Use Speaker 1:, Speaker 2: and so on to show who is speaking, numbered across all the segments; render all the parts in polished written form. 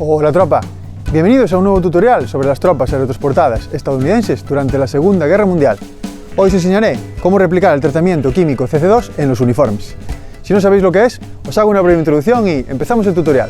Speaker 1: Hola tropa, bienvenidos a un nuevo tutorial sobre las tropas aerotransportadas estadounidenses durante la Segunda Guerra Mundial. Hoy os enseñaré cómo replicar el tratamiento químico CC2 en los uniformes. Si no sabéis lo que es, os hago una breve introducción y empezamos el tutorial.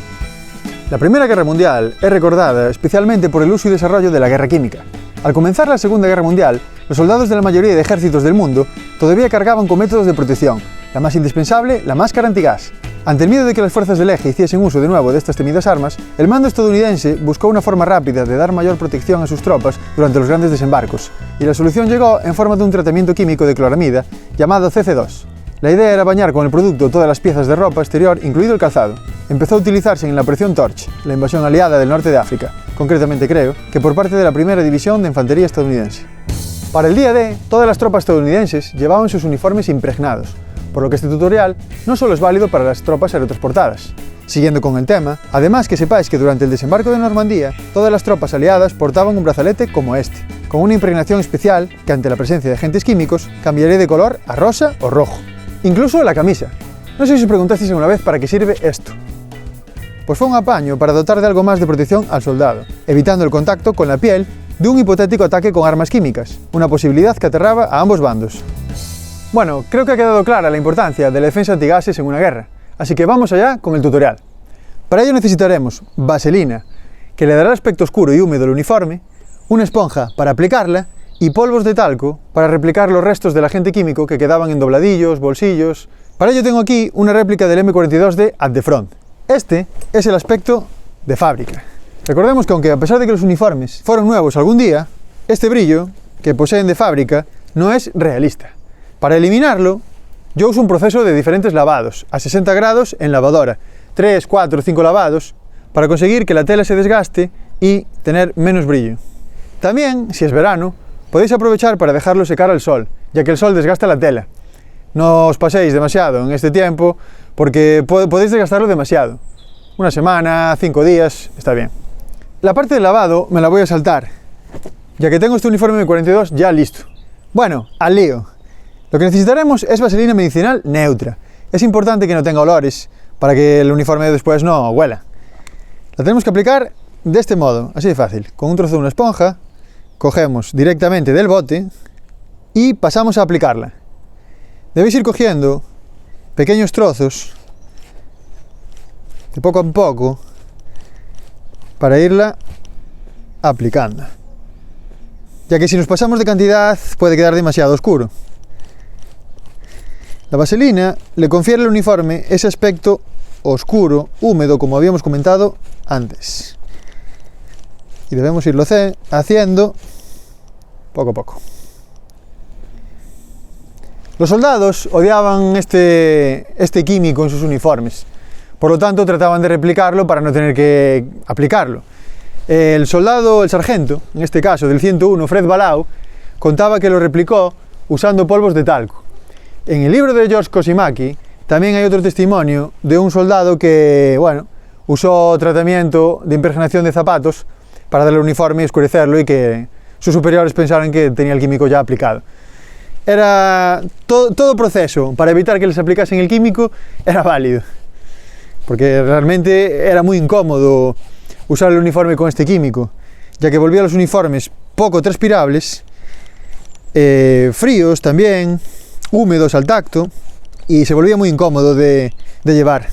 Speaker 1: La Primera Guerra Mundial es recordada especialmente por el uso y desarrollo de la guerra química. Al comenzar la Segunda Guerra Mundial, los soldados de la mayoría de ejércitos del mundo todavía cargaban con métodos de protección, la más indispensable, la máscara antigas. Ante el miedo de que las fuerzas del eje hiciesen uso de nuevo de estas temidas armas, el mando estadounidense buscó una forma rápida de dar mayor protección a sus tropas durante los grandes desembarcos, y la solución llegó en forma de un tratamiento químico de cloramida llamado CC2. La idea era bañar con el producto todas las piezas de ropa exterior, incluido el calzado. Empezó a utilizarse en la Operación Torch, la invasión aliada del norte de África, concretamente creo que por parte de la Primera División de Infantería estadounidense. Para el día D, todas las tropas estadounidenses llevaban sus uniformes impregnados, por lo que este tutorial no solo es válido para las tropas aerotransportadas. Siguiendo con el tema, además que sepáis que durante el desembarco de Normandía, todas las tropas aliadas portaban un brazalete como este, con una impregnación especial que ante la presencia de agentes químicos cambiaría de color a rosa o rojo. Incluso la camisa. No sé si os preguntasteis alguna vez para qué sirve esto. Pues fue un apaño para dotar de algo más de protección al soldado, evitando el contacto con la piel de un hipotético ataque con armas químicas, una posibilidad que aterraba a ambos bandos. Bueno, creo que ha quedado clara la importancia de la defensa antigases en una guerra, así que vamos allá con el tutorial. Para ello necesitaremos vaselina, que le dará aspecto oscuro y húmedo al uniforme, una esponja para aplicarla y polvos de talco para replicar los restos del agente químico que quedaban en dobladillos, bolsillos. Para ello tengo aquí una réplica del M42 At the Front. Este es el aspecto de fábrica. Recordemos que aunque a pesar de que los uniformes fueron nuevos algún día, este brillo que poseen de fábrica no es realista. Para eliminarlo, yo uso un proceso de diferentes lavados, a 60 grados en lavadora, 3, 4, 5 lavados, para conseguir que la tela se desgaste y tener menos brillo. También, si es verano, podéis aprovechar para dejarlo secar al sol, ya que el sol desgasta la tela. No os paséis demasiado en este tiempo, porque podéis desgastarlo demasiado. Una semana, 5 días, está bien. La parte del lavado me la voy a saltar, ya que tengo este uniforme M42 ya listo. Bueno, al lío. Lo que necesitaremos es vaselina medicinal neutra. Es importante que no tenga olores, para que el uniforme después no huela. La tenemos que aplicar de este modo, así de fácil. Con un trozo de una esponja, cogemos directamente del bote y pasamos a aplicarla. Debéis ir cogiendo pequeños trozos, de poco a poco, para irla aplicando. Ya que si nos pasamos de cantidad puede quedar demasiado oscuro. La vaselina le confiere al uniforme ese aspecto oscuro, húmedo, como habíamos comentado antes. Y debemos irlo haciendo poco a poco. Los soldados odiaban este químico en sus uniformes, por lo tanto trataban de replicarlo para no tener que aplicarlo. El sargento, en este caso del 101, Fred Balau, contaba que lo replicó usando polvos de talco. En el libro de George Kosimaki también hay otro testimonio de un soldado que, usó tratamiento de impregnación de zapatos para darle el uniforme y oscurecerlo y que sus superiores pensaron que tenía el químico ya aplicado. Era todo proceso para evitar que les aplicasen el químico era válido, porque realmente era muy incómodo usar el uniforme con este químico, ya que volvía los uniformes poco transpirables, fríos también, húmedos al tacto, y se volvía muy incómodo de llevar.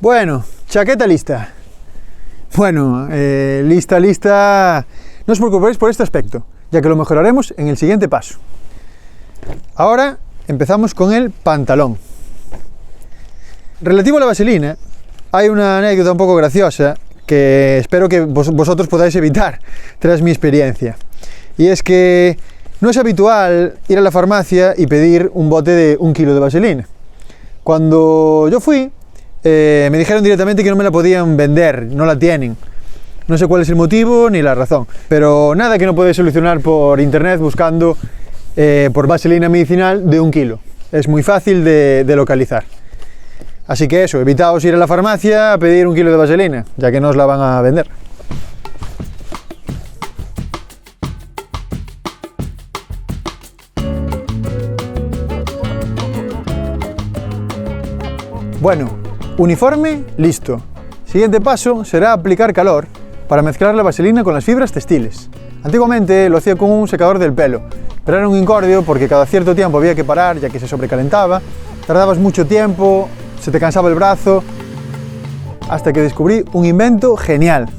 Speaker 1: Bueno, chaqueta lista. Lista. No os preocupéis por este aspecto, ya que lo mejoraremos en el siguiente paso. Ahora empezamos con el pantalón. Relativo a la vaselina, hay una anécdota un poco graciosa que espero que vosotros podáis evitar tras mi experiencia. Y es que no es habitual ir a la farmacia y pedir un bote de 1 kilo de vaselina. Cuando yo fui, me dijeron directamente que no me la podían vender, no la tienen. No sé cuál es el motivo ni la razón, pero nada que no podéis solucionar por internet buscando por vaselina medicinal de 1 kilo. Es muy fácil de localizar. Así que eso, evitaos ir a la farmacia a pedir 1 kilo de vaselina, ya que no os la van a vender. Bueno, uniforme listo. Siguiente paso será aplicar calor para mezclar la vaselina con las fibras textiles. Antiguamente lo hacía con un secador del pelo, pero era un incordio porque cada cierto tiempo había que parar ya que se sobrecalentaba, tardabas mucho tiempo, se te cansaba el brazo, hasta que descubrí un invento genial.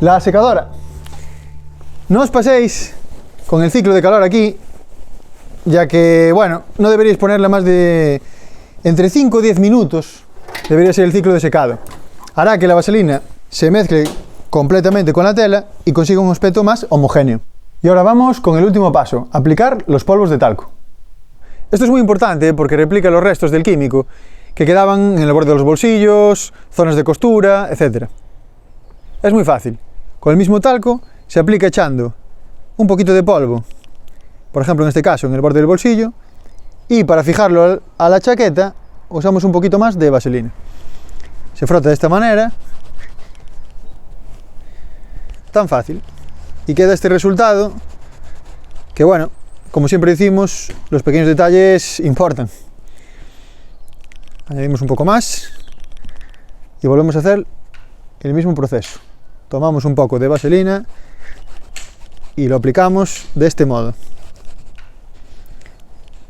Speaker 1: La secadora. No os paséis con el ciclo de calor aquí, ya que, bueno, no deberíais ponerla más de entre 5 o 10 minutos, debería ser el ciclo de secado. Hará que la vaselina se mezcle completamente con la tela y consiga un aspecto más homogéneo. Y ahora vamos con el último paso, aplicar los polvos de talco. Esto es muy importante porque replica los restos del químico que quedaban en el borde de los bolsillos, zonas de costura, etc. Es muy fácil. Con el mismo talco se aplica echando un poquito de polvo, por ejemplo en este caso en el borde del bolsillo, y para fijarlo a la chaqueta usamos un poquito más de vaselina. Se frota de esta manera, tan fácil, y queda este resultado que, bueno, como siempre decimos, los pequeños detalles importan. Añadimos un poco más y volvemos a hacer el mismo proceso. Tomamos un poco de vaselina y lo aplicamos de este modo.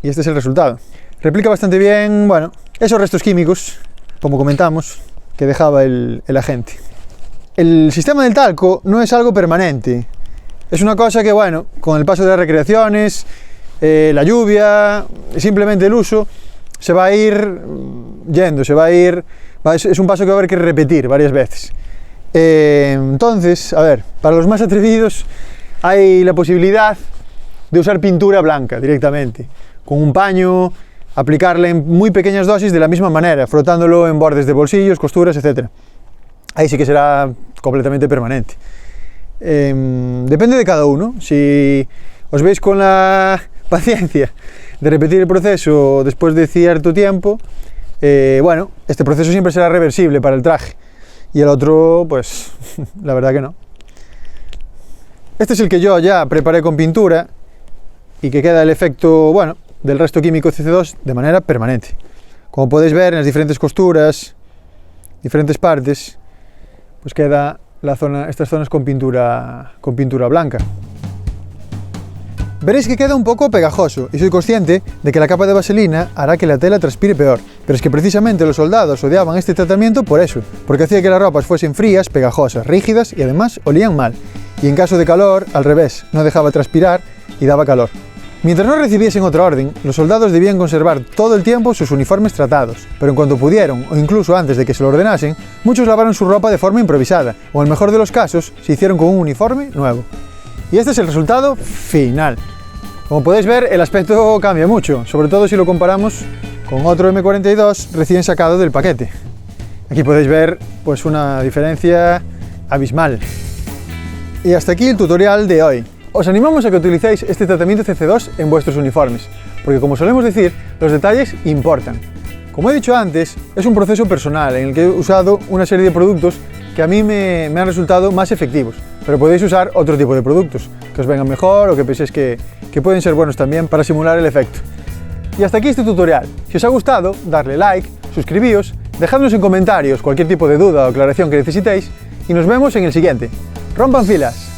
Speaker 1: Y este es el resultado. Replica bastante bien, bueno, esos restos químicos, como comentamos, que dejaba el agente. El sistema del talco no es algo permanente. Es una cosa que, bueno, con el paso de las recreaciones, la lluvia, simplemente el uso, se va a ir yendo, es un paso que va a haber que repetir varias veces. Entonces, a ver, para los más atrevidos hay la posibilidad de usar pintura blanca directamente, con un paño, aplicarla en muy pequeñas dosis de la misma manera, frotándolo en bordes de bolsillos, costuras, etc. Ahí sí que será completamente permanente. Depende de cada uno. Si os veis con la paciencia de repetir el proceso después de cierto tiempo, bueno, este proceso siempre será reversible para el traje, y el otro, pues, la verdad que no. Este es el que yo ya preparé con pintura y que queda el efecto, bueno, del resto químico CC2 de manera permanente. Como podéis ver en las diferentes costuras, diferentes partes, pues queda estas zonas con pintura blanca. Veréis que queda un poco pegajoso y soy consciente de que la capa de vaselina hará que la tela transpire peor, pero es que precisamente los soldados odiaban este tratamiento por eso, porque hacía que las ropas fuesen frías, pegajosas, rígidas y además olían mal. Y en caso de calor, al revés, no dejaba transpirar y daba calor. Mientras no recibiesen otra orden, los soldados debían conservar todo el tiempo sus uniformes tratados, pero en cuanto pudieron, o incluso antes de que se lo ordenasen, muchos lavaron su ropa de forma improvisada, o en el mejor de los casos, se hicieron con un uniforme nuevo. Y este es el resultado final. Como podéis ver, el aspecto cambia mucho, sobre todo si lo comparamos con otro M42 recién sacado del paquete. Aquí podéis ver, pues, una diferencia abismal. Y hasta aquí el tutorial de hoy. Os animamos a que utilicéis este tratamiento CC2 en vuestros uniformes, porque como solemos decir, los detalles importan. Como he dicho antes, es un proceso personal en el que he usado una serie de productos que a mí me han resultado más efectivos, pero podéis usar otro tipo de productos que os vengan mejor o que penséis que pueden ser buenos también para simular el efecto. Y hasta aquí este tutorial. Si os ha gustado, darle like, suscribíos, dejadnos en comentarios cualquier tipo de duda o aclaración que necesitéis y nos vemos en el siguiente. ¡Rompan filas!